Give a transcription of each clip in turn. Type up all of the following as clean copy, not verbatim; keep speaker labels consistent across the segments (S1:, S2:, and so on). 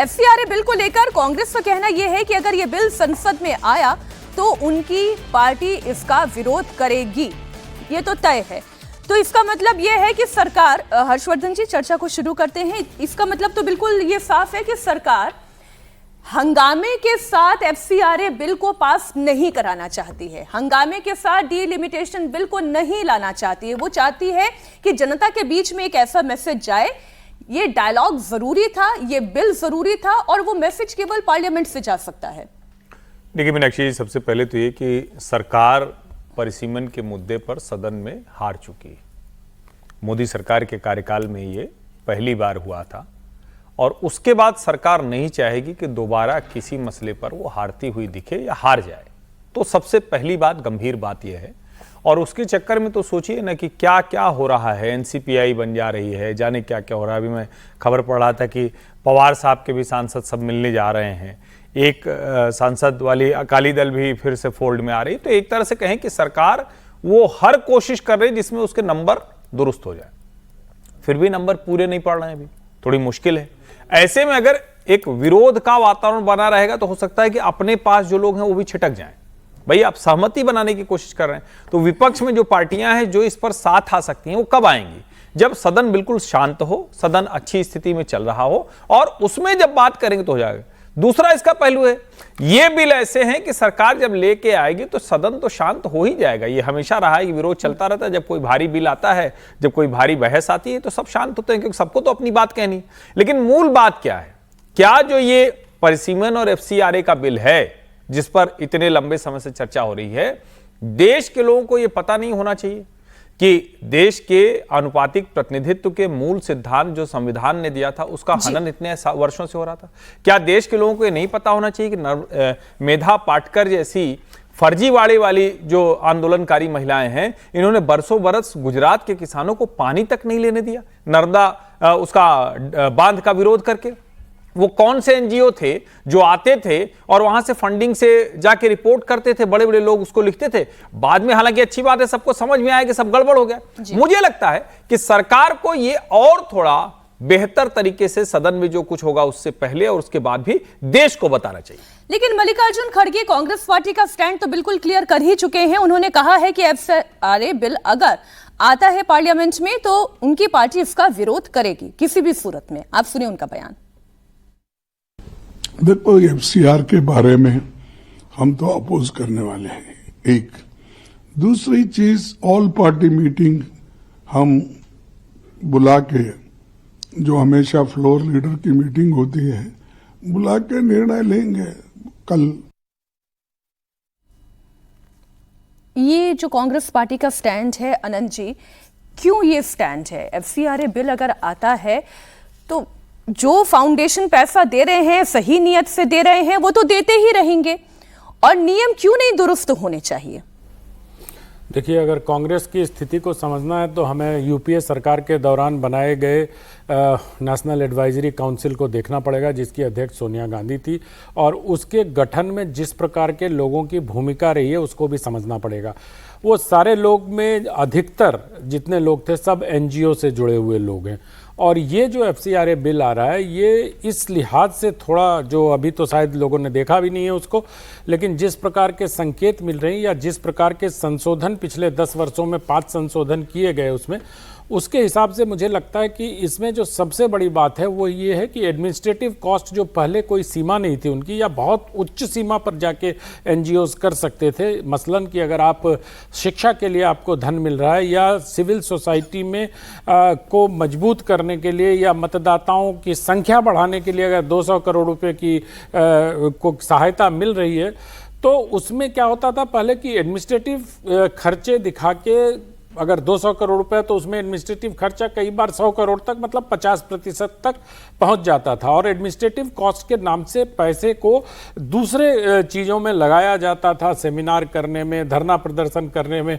S1: FCRA bill को लेकर कांग्रेस का कहना यह है कि अगर ये बिल संसद में आया तो उनकी पार्टी इसका विरोध करेगी, ये तो तय है। तो इसका मतलब यह है कि सरकार, हर्षवर्धन जी चर्चा को शुरू करते हैं, इसका मतलब तो बिल्कुल ये साफ है कि सरकार हंगामे के साथ एफसीआरए बिल को पास नहीं कराना चाहती है, हंगामे के साथ डीलिमिटेशन बिल को नहीं लाना चाहती है। वो चाहती है कि जनता के बीच में एक ऐसा मैसेज जाए, ये डायलॉग जरूरी था, ये बिल जरूरी था और वो मैसेज केवल पार्लियामेंट से जा सकता है।
S2: देखिए मीनाक्षी जी, सबसे पहले तो ये कि सरकार परिसीमन के मुद्दे पर सदन में हार चुकी है। मोदी सरकार के कार्यकाल में ये पहली बार हुआ था और उसके बाद सरकार नहीं चाहेगी कि दोबारा किसी मसले पर वो हारती हुई दिखे या हार जाए। तो सबसे पहली बात, गंभीर बात यह है। और उसके चक्कर में तो सोचिए ना कि क्या क्या हो रहा है, एनसीपीआई बन जा रही है, जाने क्या क्या हो रहा है। अभी मैं खबर पढ़ रहा था कि पवार साहब के भी सांसद सब मिलने जा रहे हैं, एक सांसद वाली अकाली दल भी फिर से फोल्ड में आ रही। तो एक तरह से कहें कि सरकार वो हर कोशिश कर रही जिसमें उसके नंबर दुरुस्त हो जाए, फिर भी नंबर पूरे नहीं पड़ रहे हैं, अभी थोड़ी मुश्किल है। ऐसे में अगर एक विरोध का वातावरण बना रहेगा तो हो सकता है कि अपने पास जो लोग हैं वो भी छिटक जाएं। भाई आप सहमति बनाने की कोशिश कर रहे हैं, तो विपक्ष में जो पार्टियां हैं जो इस पर साथ आ सकती हैं वो कब आएंगी? जब सदन बिल्कुल शांत हो, सदन अच्छी स्थिति में चल रहा हो, और उसमें जब बात करेंगे तो हो जाएगा। दूसरा इसका पहलू है, ये बिल ऐसे हैं कि सरकार जब लेके आएगी तो सदन तो शांत हो ही जाएगा। ये हमेशा रहा है कि विरोध चलता रहता है, जब कोई भारी बिल आता है, जब कोई भारी बहस आती है तो सब शांत होते हैं, क्योंकि सबको तो अपनी बात कहनी। लेकिन मूल बात क्या है? क्या जो ये परिसीमन और एफसीआरए का बिल है जिस पर इतने लंबे समय से चर्चा हो रही है, देश के लोगों को यह पता नहीं होना चाहिए कि देश के आनुपातिक प्रतिनिधित्व के मूल सिद्धांत जो संविधान ने दिया था उसका हनन इतने वर्षों से हो रहा था? क्या देश के लोगों को ये नहीं पता होना चाहिए कि मेधा पाटकर जैसी फर्जीवाड़े वाली जो आंदोलनकारी महिलाएं हैं, इन्होंने बरसों बरस गुजरात के किसानों को पानी तक नहीं लेने दिया, नर्मदा उसका बांध का विरोध करके? वो कौन से एनजीओ थे जो आते थे और वहां से फंडिंग से जाके रिपोर्ट करते थे, बड़े बड़े लोग उसको लिखते थे। बाद में हालांकि अच्छी बात है, सबको समझ में आया कि सब गड़बड़ हो गया। मुझे लगता है कि सरकार को ये और थोड़ा बेहतर तरीके से सदन में जो कुछ होगा उससे पहले और उसके बाद भी देश को बताना चाहिए।
S1: लेकिन मल्लिकार्जुन खड़गे कांग्रेस पार्टी का स्टैंड तो बिल्कुल क्लियर कर ही चुके हैं। उन्होंने कहा है कि एफसीआरए बिल अगर आता है पार्लियामेंट में तो उनकी पार्टी इसका विरोध करेगी किसी भी सूरत में। आप सुनिए उनका बयान।
S3: देखो, एफसीआर के बारे में हम तो अपोज करने वाले हैं। एक दूसरी चीज, ऑल पार्टी मीटिंग हम बुला के, जो हमेशा फ्लोर लीडर की मीटिंग होती है, बुला के निर्णय लेंगे कल।
S1: ये जो कांग्रेस पार्टी का स्टैंड है, अनंत जी, क्यों ये स्टैंड है? एफसीआरए बिल अगर आता है तो जो फाउंडेशन पैसा दे रहे हैं, सही नियत से दे रहे हैं, वो तो देते ही रहेंगे, और नियम क्यों नहीं दुरुस्त होने चाहिए?
S4: देखिए, अगर कांग्रेस की स्थिति को समझना है तो हमें यूपीए सरकार के दौरान बनाए गए नेशनल एडवाइजरी काउंसिल को देखना पड़ेगा, जिसकी अध्यक्ष सोनिया गांधी थी, और उसके गठन में जिस प्रकार के लोगों की भूमिका रही है उसको भी समझना पड़ेगा। वो सारे लोग में अधिकतर जितने लोग थे सब एनजीओ से जुड़े हुए लोग हैं, और ये जो एफसीआरए बिल आ रहा है ये इस लिहाज से थोड़ा, जो अभी तो शायद लोगों ने देखा भी नहीं है उसको, लेकिन जिस प्रकार के संकेत मिल रहे हैं या जिस प्रकार के संशोधन पिछले 10 वर्षों में 5 संशोधन किए गए उसमें, उसके हिसाब से मुझे लगता है कि इसमें जो सबसे बड़ी बात है वो ये है कि एडमिनिस्ट्रेटिव कॉस्ट जो पहले कोई सीमा नहीं थी उनकी, या बहुत उच्च सीमा पर जाके एनजीओज कर सकते थे। मसलन कि अगर आप शिक्षा के लिए आपको धन मिल रहा है, या सिविल सोसाइटी में को मजबूत करने के लिए, या मतदाताओं की संख्या बढ़ाने के लिए अगर 200 करोड़ रुपए की को सहायता मिल रही है, तो उसमें क्या होता था पहले कि एडमिनिस्ट्रेटिव खर्चे दिखा के अगर 200 करोड़ रुपए तो उसमें एडमिनिस्ट्रेटिव खर्चा कई बार 100 करोड़ तक, मतलब 50% तक पहुंच जाता था, और एडमिनिस्ट्रेटिव कॉस्ट के नाम से पैसे को दूसरे चीज़ों में लगाया जाता था, सेमिनार करने में, धरना प्रदर्शन करने में।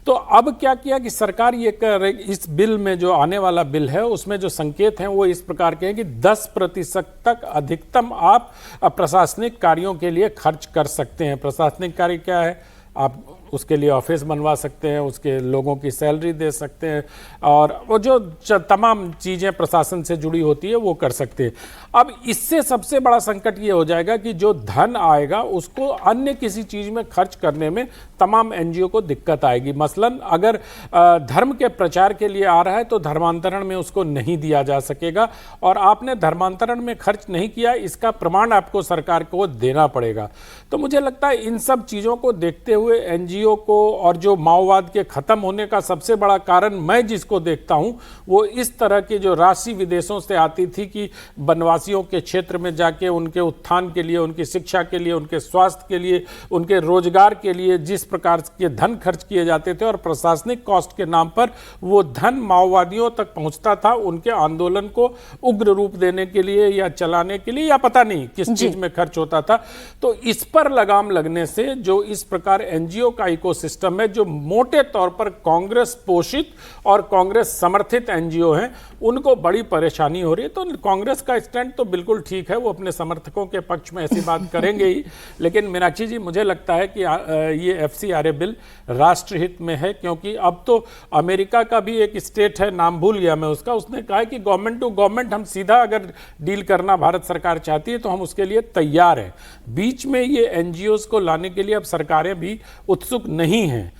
S4: तो अब क्या किया कि सरकार ये कर रही, इस बिल में जो आने वाला बिल है उसमें जो संकेत हैं वो इस प्रकार के हैं कि 10% तक अधिकतम आप प्रशासनिक कार्यों के लिए खर्च कर सकते हैं। प्रशासनिक कार्य क्या है? आप उसके लिए ऑफिस बनवा सकते हैं, उसके लोगों की सैलरी दे सकते हैं, और वो जो तमाम चीज़ें प्रशासन से जुड़ी होती है वो कर सकते हैं। अब इससे सबसे बड़ा संकट ये हो जाएगा कि जो धन आएगा उसको अन्य किसी चीज़ में खर्च करने में तमाम एनजीओ को दिक्कत आएगी। मसलन अगर धर्म के प्रचार के लिए आ रहा है तो धर्मांतरण में उसको नहीं दिया जा सकेगा, और आपने धर्मांतरण में खर्च नहीं किया इसका प्रमाण आपको सरकार को देना पड़ेगा। तो मुझे लगता है इन सब चीज़ों को देखते हुए एनजीओ को, और जो माओवाद के ख़त्म होने का सबसे बड़ा कारण मैं जिसको देखता हूँ वो इस तरह की जो राशि विदेशों से आती थी कि वनवासियों के क्षेत्र में जाके उनके उत्थान के लिए, उनकी शिक्षा के लिए, उनके स्वास्थ्य के लिए, उनके रोजगार के लिए जिस प्रकार के धन खर्च किए जाते थे और प्रशासनिक कॉस्ट के नाम पर वो धन माओवादियों तक पहुंचता था, उनके आंदोलन को उग्र रूप देने के लिए या चलाने के लिए या पता नहीं किस चीज में खर्च होता था। तो इस पर लगाम लगने से जो इस प्रकार एनजीओ का इकोसिस्टम है, जो मोटे तौर पर कांग्रेस पोषित और कांग्रेस समर्थित एनजीओ हैं, उनको बड़ी परेशानी हो रही है। तो कांग्रेस का स्टैंड तो बिल्कुल ठीक है, वो अपने समर्थकों के पक्ष में ऐसी बात करेंगे ही, लेकिन मीनाक्षी जी मुझे लगता है कि ये एफसीआरए बिल राष्ट्रहित में है, क्योंकि अब तो अमेरिका का भी एक स्टेट है, नाम भूल गया मैं उसका, उसने कहा है कि गवर्नमेंट टू गवर्नमेंट हम सीधा अगर डील करना भारत सरकार चाहती है तो हम उसके लिए तैयार हैं। बीच में ये एनजीओज को लाने के लिए अब सरकारें भी उत्सुक नहीं हैं।